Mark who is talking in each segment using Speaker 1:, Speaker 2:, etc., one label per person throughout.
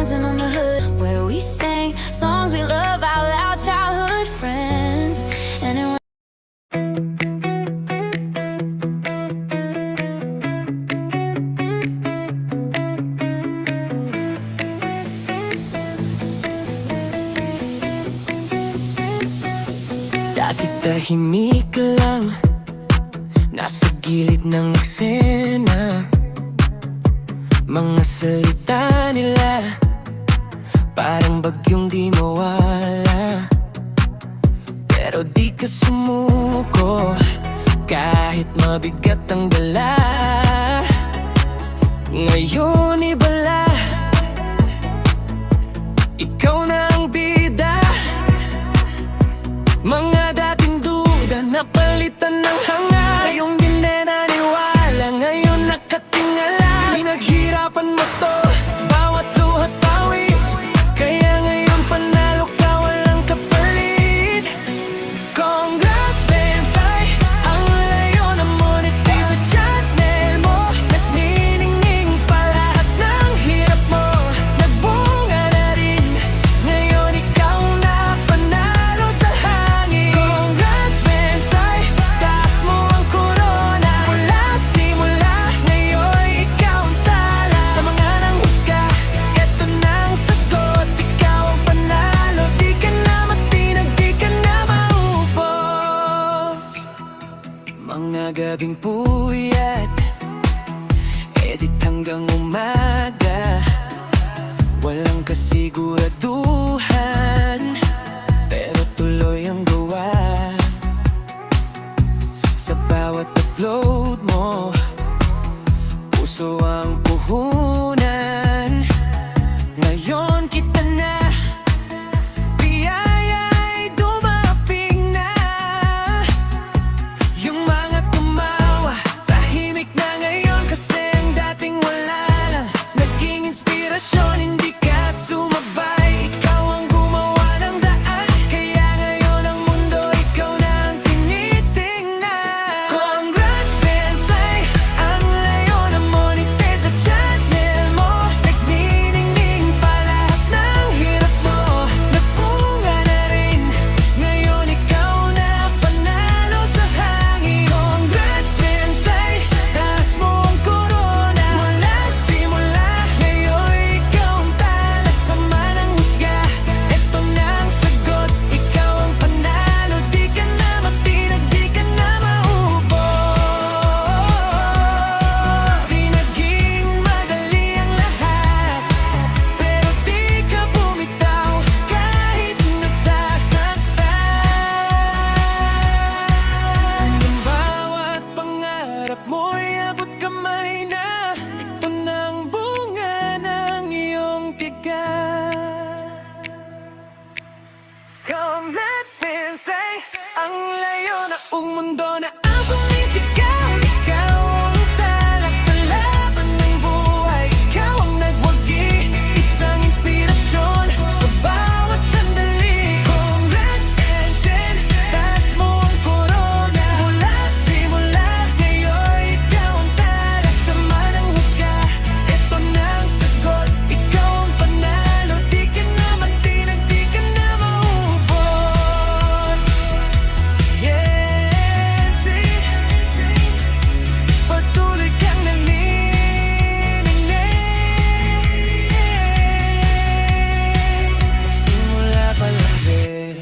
Speaker 1: dancing on the hood, where we sang songs we love out loud, childhood friends. And it
Speaker 2: Dati tahimik lang, nasa gilid ng eksena. Mga salita nila parang bagyong di mawala. Pero di ka sumuko kahit mabigat ang dala. Ngayon ibala, ikaw na ang bida. Mga dating duda napalitan ng hanga. Ngayong di na naniwala, ngayon nakatingala. Pinaghirapan mo to, bawat luhat pawis, kaya ngayon panalo ka, walang kapalit. Congrats, Bensay, ang layo na monetize sa channel mo. Nagniningning pa lahat ng hirap mo, nagbunga na rin. Ngayon ikaw na panalo sa hangin. Congrats, Bensay, taas mo ang corona. Mula simula, ngayon ikaw ang tala. Sa mga nanghusga, eto na ang sagot. Ikaw ang panalo, di ka na matinag, di ka na maubos. Mga gabing puyat, edit hanggang umaga. Walang kasiguraduhan, pero tuloy ang gawa. Sa bawat upload mo, puso ang puhunan. Ngayon kita na, biyaya ay dumaping na. Yung mga tumawa, tahimik na ngayon kasi ang dating wala lang. Naging inspirasyon, hindi ka sumabay. Ikaw ang gumawa ng daan, kaya ngayon ang mundo ikaw na ang tinitingnan. Congrats, Bensay, ang layo na monetize sa channel mo. Nagniningning pa lahat ng hirap mo, nagbunga na rin. Ngayon ikaw na panalo sa hangin. Congrats, Bensay, taas mo ang corona. Mula simula, ngayon ikaw ang tala. Sama ng husga, eto na ang sagot. Ikaw ang panalo, di ka na matinag, di ka na maubos. Di naging madali ang lahat, pero di ka bumitaw kahit nasasaktan. Ang bawat pangarap mo'y abot kamay na. Ito na ang bunga ng iyong tiyaga. Congrats, Bensay, ang layo na mundo na ang sumisigaw. Ikaw ang talak sa laban ng buhay. Ikaw ang nagwagi, isang inspirasyon sa bawat sandali. Congrats, Bensay, taas mo ang corona. Mula simula, ngayon ikaw ang talak. Sama ng husga, eto na ang sagot. Ikaw ang panalo, di ka na matinag, di ka na maubos. Yensi, patuloy kang naninindig. Simula pa lang din.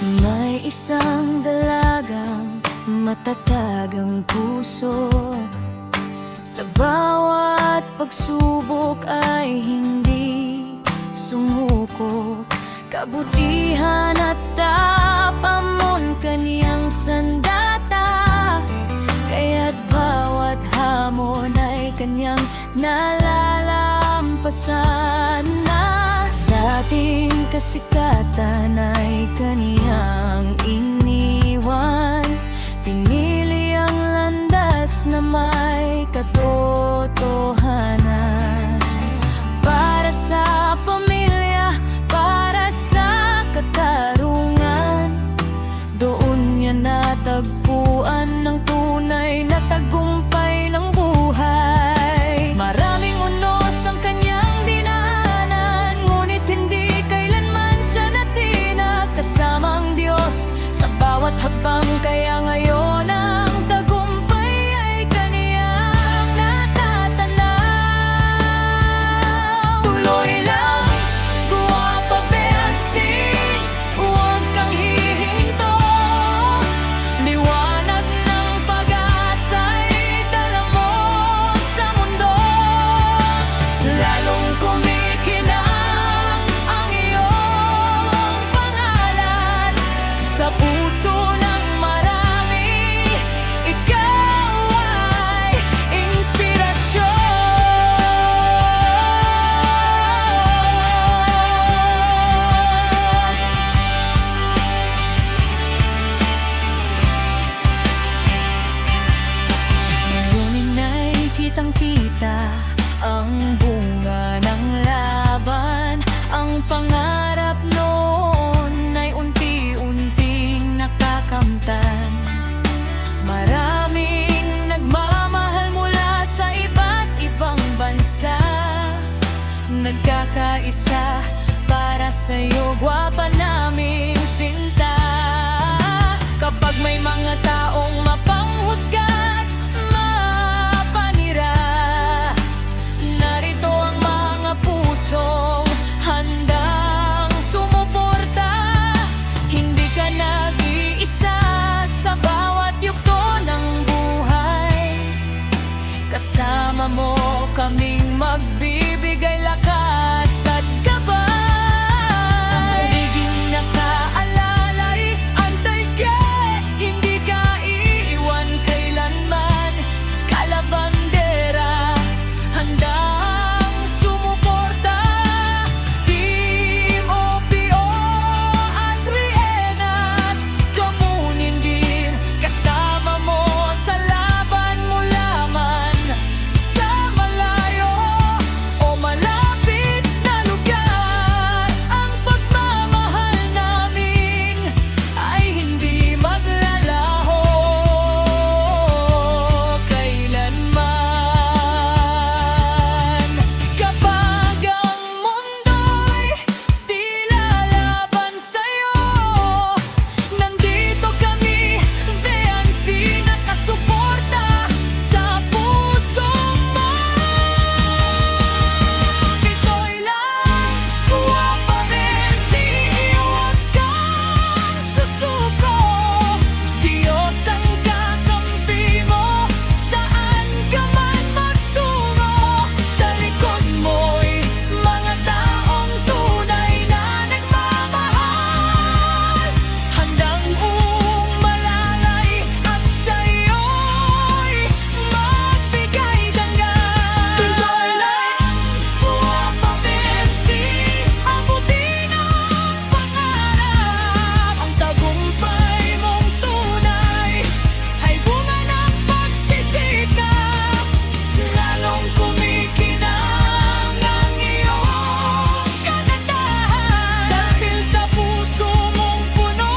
Speaker 1: may isang dalagang matatag ang puso. Sa bawat pagsubok ay hindi sumuko. Kabutihan at tapamon kaniyang sandata, kaya't bawat hamon ay kanyang nalalampasan na. Dating kasikatan ay kaniyang iniwan, pinili ang landas na may katotohanan para sa natagpuan ng tunay na tagumpay ng buhay. Maraming unos ang kanyang dinaanan, ngunit hindi kailanman siya natinag kasama ang Diyos sa bawat habang. Kaya ngayon ang tagumpay ay kaniyang natatanaw. Tuloy lang, guwapa Betsy, huwag kang hihinto. Liwanag ng pag-asa'y dala mo sa mundo. Lalong kumikinang ang iyong pangalan sa puso ng marami. Ikaw ay Ngayon ay kitang-kita ang bunga ng laban. Ang pangarap noon ay unti-unting nakakamtan. Maraming nagmamahal mula sa iba't ibang bansa, nagkakaisa para sa'yo, gwapa naming sinta. Kapag may mga taong mapanghusga't mapanira, narito ang mga pusong handang sumuporta. Hindi ka nag-iisa sa bawat yugto ng buhay. Kasama mo kaming magbibigay lakas at gabay. Ang magiging nakaalalay, antay ka, hindi ka iiwan kailanman. Kalabandera, handang sumuporta. Team OPO at Rienas, kamunin din. Kasama mo sa laban mula man sa malayo o malapit na lugar. Ang pagmamahal namin ay hindi maglalaho kailanman. Kapag ang mundo'y di lalaban sa'yo, nandito kami, VNC, nakasuporta sa puso mo. Pitoy lang, guwapa Betsy, huwag kang susuko. Diyos ang kakampi mo, saan ka man magtungo. Sa likod mo'y mga taong tunay na nagmamahal, handang umalalay at sa'yo'y magbigay dangal. Pitoy lang, guwapa Betsy, abutin ang pangarap. Ang tagumpay mong tunay ay bunga ng pagsisikap. Lalong kumikinang ang iyong kagandahan, dahil sa puso mong puno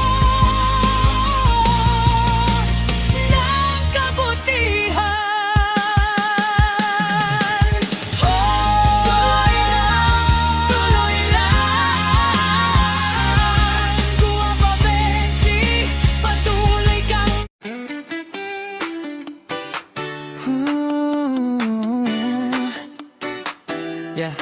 Speaker 1: ng kabutihan. Tuloy lang, guwapa Betsy, patuloy kang
Speaker 2: Yeah.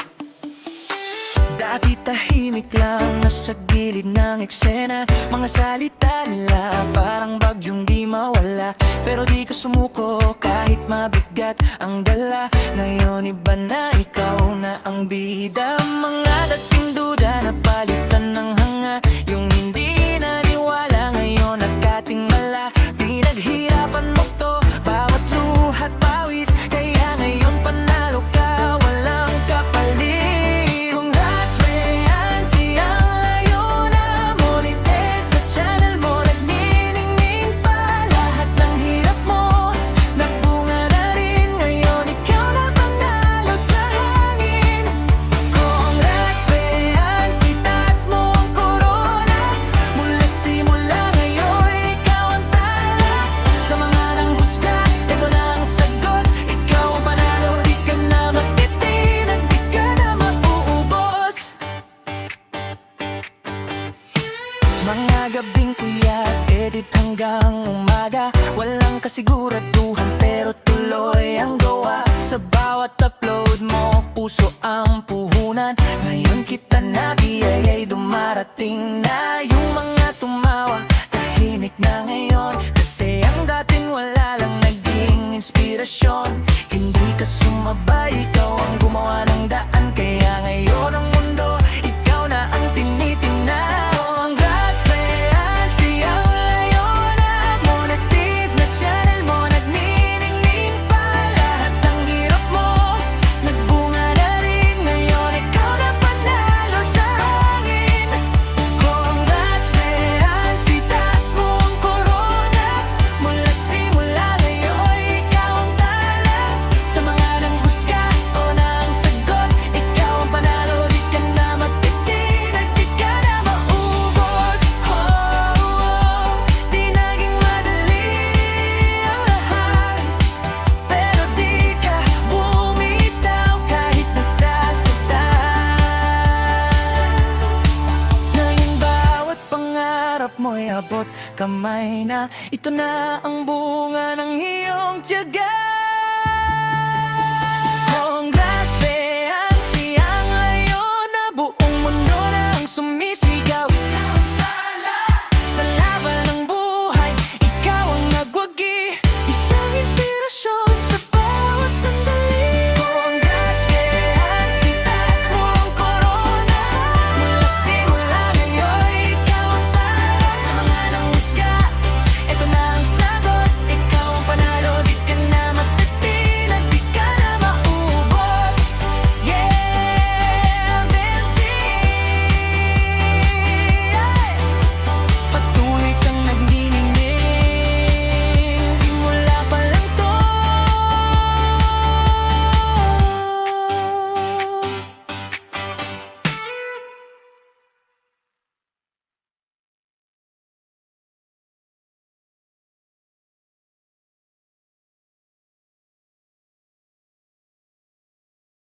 Speaker 2: Dati tahimik lang, nasa gilid ng eksena. Mga salita nila parang bagyong di mawala. Pero di ka sumuko kahit mabigat ang dala. Ngayon iba na, ikaw na ang bida. Mga dating duda na palitan ng hanga. Yung hindi naniwala ngayon nagkatingala. Pinaghirapan mo to, bawat luhat pawis. Kaya ngayon panalo ka, walang kapalit. Congrats, Riancy, ang layo na. Monetize na channel mo, nagniningning pa. Lahat ng hirap mo, nagbunga na rin. Ngayon ikaw na panalo sa hangin. Congrats, Riancy, taas mo ang kurona. kasiguraduhan pero tuloy ang gawa. Sa bawat upload mo, puso ang puhunan. Ngayon kita nabiyaya'y dumarating na. Yung mga tumawa, tahimik na ngayon. Kasi ang dating wala lang naging inspirasyon. Hindi ka sumabay, ikaw ang gumawa ng daan. Kaya ngayon ang mundo, ikaw na ang tinitingnan. Congrats, Beancy, ang layo na. Monetize na channel mo, nagniningning pa. Lahat ng hirap mo, nagbunga na rin. Ngayon ikaw na panalo sa hangin. Congrats, Beancy, taas mo ang corona. Mula simula ngayon, ikaw ang tala. Sa mga nanghusga o ng sagot, ikaw ang panalo. Di ka na matitinag, di ka na maubos. Di naging madali ang lahat, pero di ka bumitaw kahit nasasaktan. Ngayon bawat pangarap mo'y abot kamay na. Ito na ang bunga ng iyong tiyaga.